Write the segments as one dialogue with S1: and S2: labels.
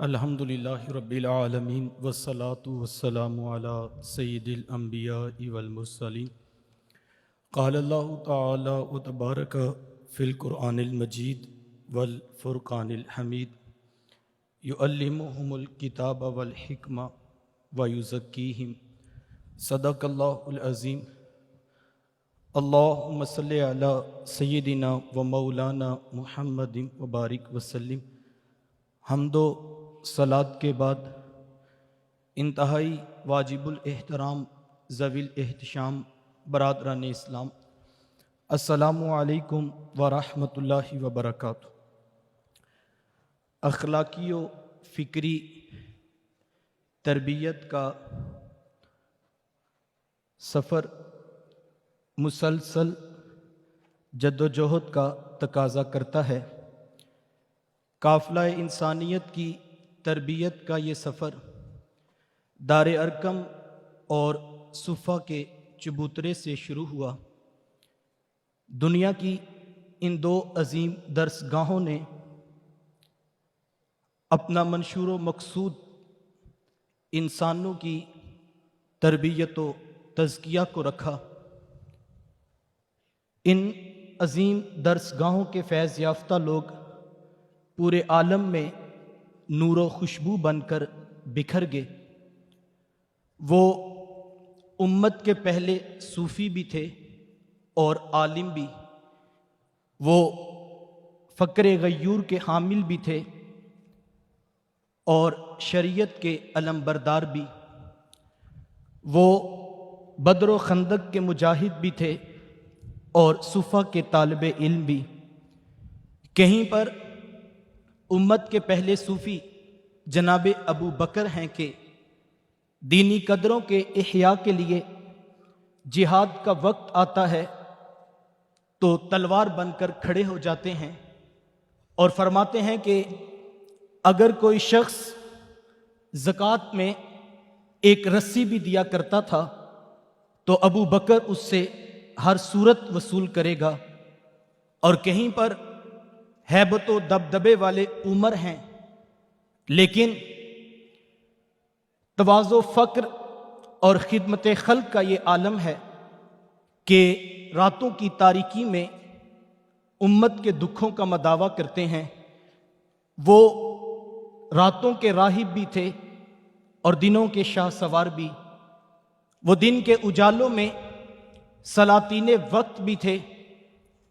S1: الحمدللہ رب العالمین والصلاة والسلام علی سید الانبیاء والمرسلین قال اللہ تعالی وتبارک فی القرآن المجید والفرقان الحمید یعلمہم الکتاب والحکمہ ویزکیہم صدق اللہ العظیم اللہم صلی علی سیدنا و مولانا محمد وبارک وسلم۔ حمد و صلاۃ کے بعد انتہائی واجب الاحترام ذوی الاحتشام برادران اسلام، السلام علیکم ورحمۃ اللہ وبرکاتہ۔ اخلاقی و فکری تربیت کا سفر مسلسل جد و جہد کا تقاضا کرتا ہے۔ قافلہ انسانیت کی تربیت کا یہ سفر دار ارقم اور صفہ کے چبوترے سے شروع ہوا۔ دنیا کی ان دو عظیم درس گاہوں نے اپنا منشور و مقصود انسانوں کی تربیت و تزکیہ کو رکھا۔ ان عظیم درس گاہوں کے فیض یافتہ لوگ پورے عالم میں نور و خوشبو بن کر بکھر گئے۔ وہ امت کے پہلے صوفی بھی تھے اور عالم بھی، وہ فقر غیور کے حامل بھی تھے اور شریعت کے علمبردار بھی، وہ بدر و خندق کے مجاہد بھی تھے اور صفہ کے طالب علم بھی۔ کہیں پر امت کے پہلے صوفی جناب ابو بکر ہیں کہ دینی قدروں کے احیاء کے لیے جہاد کا وقت آتا ہے تو تلوار بن کر کھڑے ہو جاتے ہیں اور فرماتے ہیں کہ اگر کوئی شخص زکوٰۃ میں ایک رسی بھی دیا کرتا تھا تو ابو بکر اس سے ہر صورت وصول کرے گا۔ اور کہیں پر ہیبت و دبدبے والے عمر ہیں، لیکن تواضع فقر اور خدمت خلق کا یہ عالم ہے کہ راتوں کی تاریکی میں امت کے دکھوں کا مداوع کرتے ہیں۔ وہ راتوں کے راہب بھی تھے اور دنوں کے شاہ سوار بھی۔ وہ دن کے اجالوں میں سلاطین وقت بھی تھے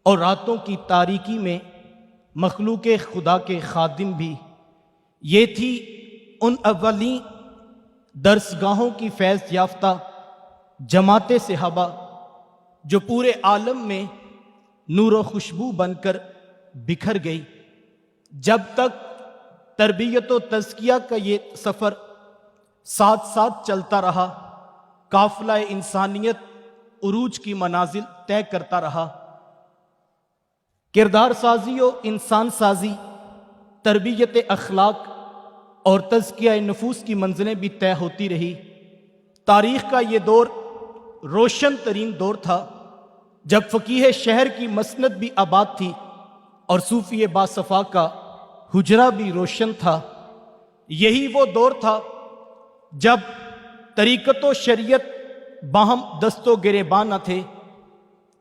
S1: اور راتوں کی تاریکی میں مخلوق خدا کے خادم بھی۔ یہ تھی ان اولین درس گاہوں کی فیض یافتہ جماعت صحابہ جو پورے عالم میں نور و خوشبو بن کر بکھر گئی۔ جب تک تربیت و تزکیہ کا یہ سفر ساتھ ساتھ چلتا رہا، قافلہ انسانیت عروج کی منازل طے کرتا رہا۔ کردار سازی و انسان سازی، تربیت اخلاق اور تزکیہ نفوس کی منزلیں بھی طے ہوتی رہی۔ تاریخ کا یہ دور روشن ترین دور تھا جب فقیہ شہر کی مسند بھی آباد تھی اور صوفی باصفا کا حجرہ بھی روشن تھا۔ یہی وہ دور تھا جب طریقت و شریعت باہم دست و گریباں نہ تھے،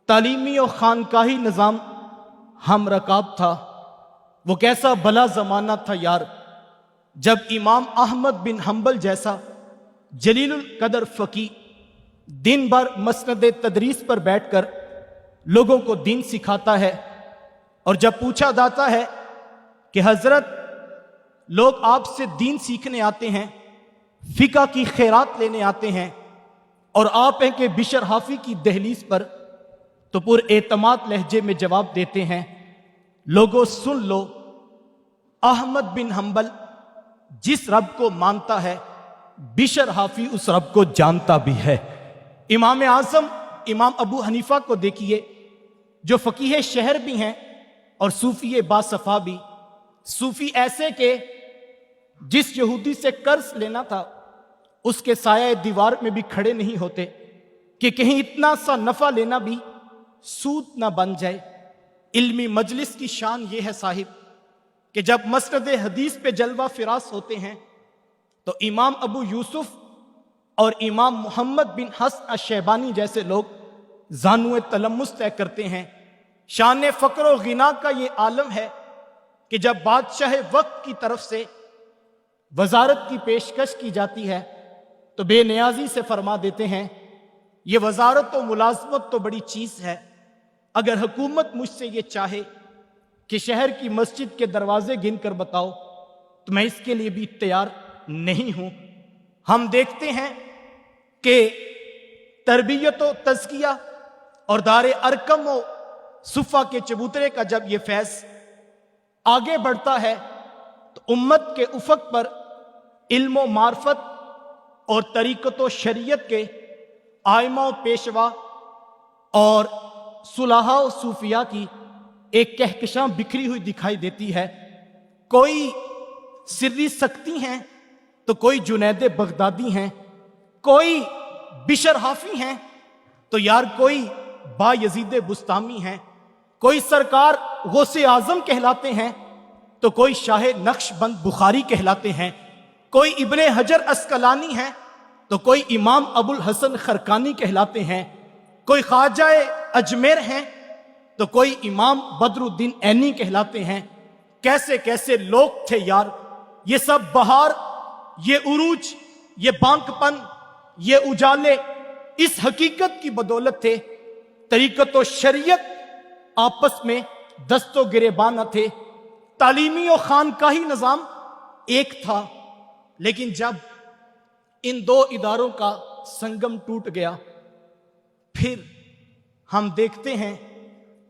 S1: تعلیمی و خانقاہی نظام ہم رکاب تھا۔ وہ کیسا بھلا زمانہ تھا یار، جب امام احمد بن حنبل جیسا جلیل القدر فقی دن بھر مسند تدریس پر بیٹھ کر لوگوں کو دین سکھاتا ہے، اور جب پوچھا جاتا ہے کہ حضرت لوگ آپ سے دین سیکھنے آتے ہیں، فقہ کی خیرات لینے آتے ہیں، اور آپ ہیں کہ بشر حافی کی دہلیز پر، تو پر اعتماد لہجے میں جواب دیتے ہیں، لوگوں سن لو، احمد بن حنبل جس رب کو مانتا ہے بشر حافی اس رب کو جانتا بھی ہے۔ امام اعظم امام ابو حنیفہ کو دیکھیے جو فقیہ شہر بھی ہیں اور صوفی باصفا بھی، صوفی ایسے کہ جس یہودی سے قرض لینا تھا اس کے سایہ دیوار میں بھی کھڑے نہیں ہوتے کہ کہیں اتنا سا نفع لینا بھی سود نہ بن جائے۔ علمی مجلس کی شان یہ ہے صاحب کہ جب مسند حدیث پہ جلوہ فراس ہوتے ہیں تو امام ابو یوسف اور امام محمد بن حسن الشیبانی جیسے لوگ زانو تلمس طے کرتے ہیں۔ شان فقر و غنا کا یہ عالم ہے کہ جب بادشاہ وقت کی طرف سے وزارت کی پیشکش کی جاتی ہے تو بے نیازی سے فرما دیتے ہیں یہ وزارت و ملازمت تو بڑی چیز ہے، اگر حکومت مجھ سے یہ چاہے کہ شہر کی مسجد کے دروازے گن کر بتاؤ تو میں اس کے لیے بھی تیار نہیں ہوں۔ ہم دیکھتے ہیں کہ تربیت و تزکیہ اور دار ارکم و صفہ کے چبوترے کا جب یہ فیض آگے بڑھتا ہے تو امت کے افق پر علم و معرفت اور طریقت و شریعت کے آئمہ و پیشوا اور صلحاء و صوفیاء کی ایک کہکشاں بکھری ہوئی دکھائی دیتی ہے۔ کوئی سری سکتی ہیں تو کوئی جنید بغدادی ہیں، کوئی بشر حافی ہیں تو یار کوئی با یزید بستامی ہیں، کوئی سرکار غوث اعظم کہلاتے ہیں تو کوئی شاہ نقش بند بخاری کہلاتے ہیں، کوئی ابن حجر اسقلانی ہیں تو کوئی امام ابو الحسن خرقانی کہلاتے ہیں، کوئی خواجہ اجمیر ہیں تو کوئی امام بدر الدین عینی کہلاتے ہیں۔ کیسے کیسے لوگ تھے یار، یہ سب بہار، یہ عروج، یہ بانک پن، یہ اجالے اس حقیقت کی بدولت تھے۔ طریقت و شریعت آپس میں دست و گریباں نہ تھے، تعلیمی و خانقاہی نظام ایک تھا، لیکن جب ان دو اداروں کا سنگم ٹوٹ گیا پھر ہم دیکھتے ہیں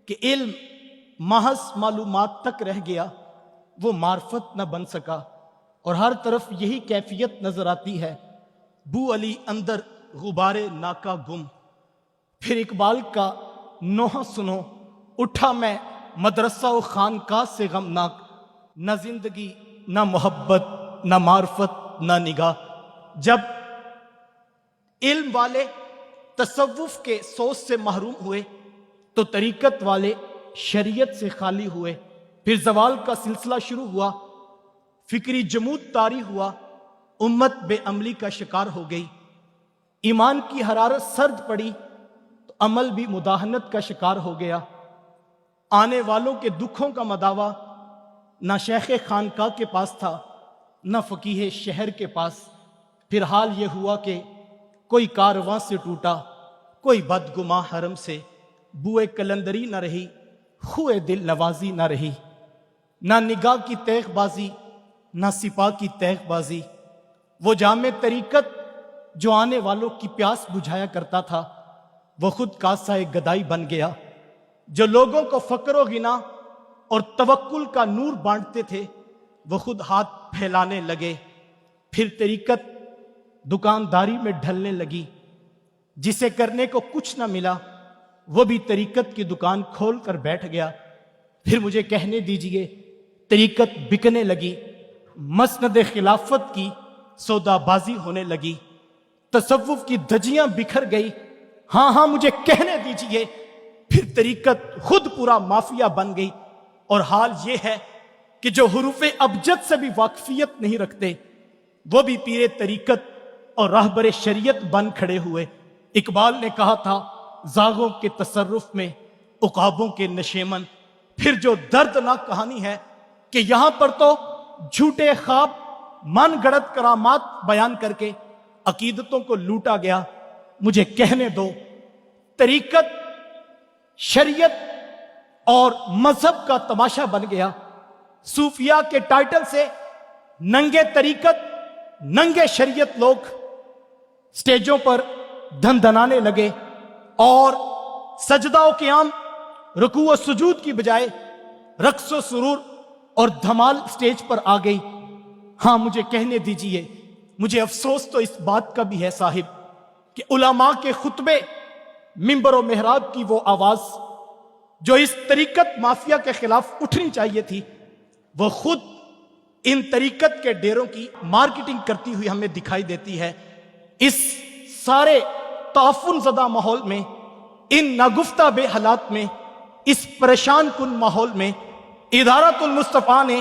S1: کہ علم محض معلومات تک رہ گیا، وہ معرفت نہ بن سکا، اور ہر طرف یہی کیفیت نظر آتی ہے، بو علی اندر غبار ناکا گم۔ پھر اقبال کا نوحہ سنو، اٹھا میں مدرسہ و خانقاہ سے غمناک، نہ زندگی نہ محبت نہ معرفت نہ نگاہ۔ جب علم والے تصوف کے سوز سے محروم ہوئے تو طریقت والے شریعت سے خالی ہوئے، پھر زوال کا سلسلہ شروع ہوا، فکری جمود طاری ہوا، امت بے عملی کا شکار ہو گئی، ایمان کی حرارت سرد پڑی تو عمل بھی مداہنت کا شکار ہو گیا۔ آنے والوں کے دکھوں کا مداوا نہ شیخ خانقاہ کے پاس تھا نہ فقیہ شہر کے پاس۔ پھر حال یہ ہوا کہ کوئی کارواں سے ٹوٹا، کوئی بدگماں حرم سے، بوئے کلندری نہ رہی، خوئے دل نوازی نہ رہی، نہ نگاہ کی تیغ بازی نہ سپاہ کی تیغ بازی۔ وہ جامع طریقت جو آنے والوں کی پیاس بجھایا کرتا تھا وہ خود کاسہ گدائی بن گیا۔ جو لوگوں کو فقر و غنا اور توکل کا نور بانٹتے تھے وہ خود ہاتھ پھیلانے لگے۔ پھر طریقت دکانداری میں ڈھلنے لگی، جسے کرنے کو کچھ نہ ملا وہ بھی طریقت کی دکان کھول کر بیٹھ گیا۔ پھر مجھے کہنے دیجئے طریقت بکنے لگی، مسند خلافت کی سودا بازی ہونے لگی، تصوف کی دھجیاں بکھر گئی۔ ہاں مجھے کہنے دیجئے پھر طریقت خود پورا مافیا بن گئی، اور حال یہ ہے کہ جو حروف ابجد سے بھی واقفیت نہیں رکھتے وہ بھی پیر طریقت اور راہبر شریعت بن کھڑے ہوئے۔ اقبال نے کہا تھا زاغوں کے تصرف میں عقابوں کے نشیمن۔ پھر جو دردناک کہانی ہے کہ یہاں پر تو جھوٹے خواب، من گڑت کرامات بیان کر کے عقیدتوں کو لوٹا گیا۔ مجھے کہنے دو طریقت شریعت اور مذہب کا تماشا بن گیا۔ صوفیاء کے ٹائٹل سے ننگے طریقت ننگے شریعت لوگ سٹیجوں پر دھن دھنانے لگے، اور سجدہ و قیام، رکوع و سجود کی بجائے رقص و سرور اور دھمال سٹیج پر آ گئی۔ ہاں مجھے کہنے دیجئے، مجھے افسوس تو اس بات کا بھی ہے صاحب کہ علماء کے خطبے، منبر و محراب کی وہ آواز جو اس طریقت مافیا کے خلاف اٹھنی چاہیے تھی وہ خود ان طریقت کے ڈیروں کی مارکیٹنگ کرتی ہوئی ہمیں دکھائی دیتی ہے۔ اس سارے تعفن زدہ ماحول میں، ان ناگفتہ بے حالات میں، اس پریشان کن ماحول میں ادارت المصطفیٰ نے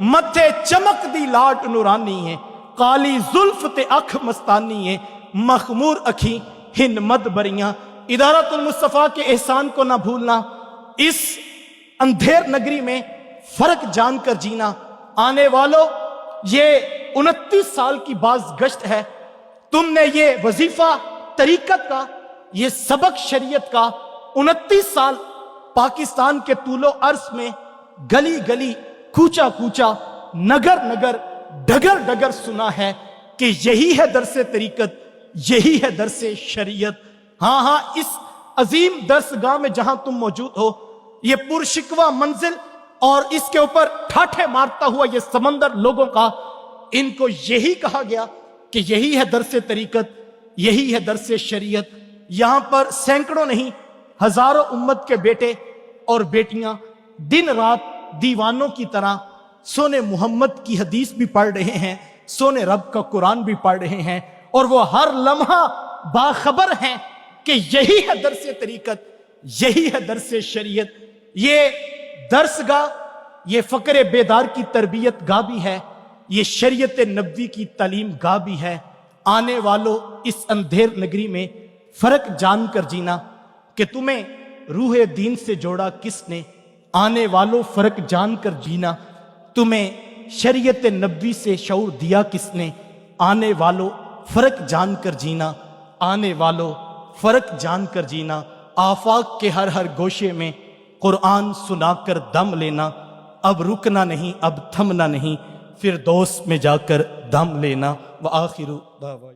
S1: متھے چمک دی لاٹ نورانی ہے، کالی زلف تے اکھ مستانی ہے، مخمور اکھی ہن مد بریاں۔ ادارت المصطفیٰ کے احسان کو نہ بھولنا، اس اندھیر نگری میں فرق جان کر جینا۔ آنے والوں، یہ 29 سال کی باز گشت ہے، تم نے یہ وظیفہ طریقت کا، یہ سبق شریعت کا 29 سال پاکستان کے طول و عرض میں گلی گلی، کوچا کوچا، نگر نگر، ڈگر ڈگر سنا ہے کہ یہی ہے درس طریقت، یہی ہے درس شریعت۔ ہاں اس عظیم درس گاہ میں جہاں تم موجود ہو، یہ پرشکوہ منزل اور اس کے اوپر ٹھاٹھے مارتا ہوا یہ سمندر لوگوں کا، ان کو یہی کہا گیا کہ یہی ہے درس طریقت، یہی ہے درس شریعت۔ یہاں پر سینکڑوں نہیں، ہزاروں امت کے بیٹے اور بیٹیاں دن رات دیوانوں کی طرح سونے محمد کی حدیث بھی پڑھ رہے ہیں، سونے رب کا قرآن بھی پڑھ رہے ہیں، اور وہ ہر لمحہ باخبر ہیں کہ یہی ہے درس طریقت، یہی ہے درس شریعت۔ یہ درس گاہ، یہ فقر بیدار کی تربیت گاہ بھی ہے، یہ شریعت نبوی کی تعلیم گاہ بھی ہے۔ آنے والوں، اس اندھیر نگری میں فرق جان کر جینا کہ تمہیں روح دین سے جوڑا کس نے۔ آنے والوں، فرق جان کر جینا، تمہیں شریعت نبوی سے شعور دیا کس نے۔ آنے والوں، فرق جان کر جینا، آنے والوں، فرق جان کر جینا۔ آفاق کے ہر گوشے میں قرآن سنا کر دم لینا، اب رکنا نہیں، اب تھمنا نہیں، فردوس میں جا کر دم لینا۔ وآخر دعوانا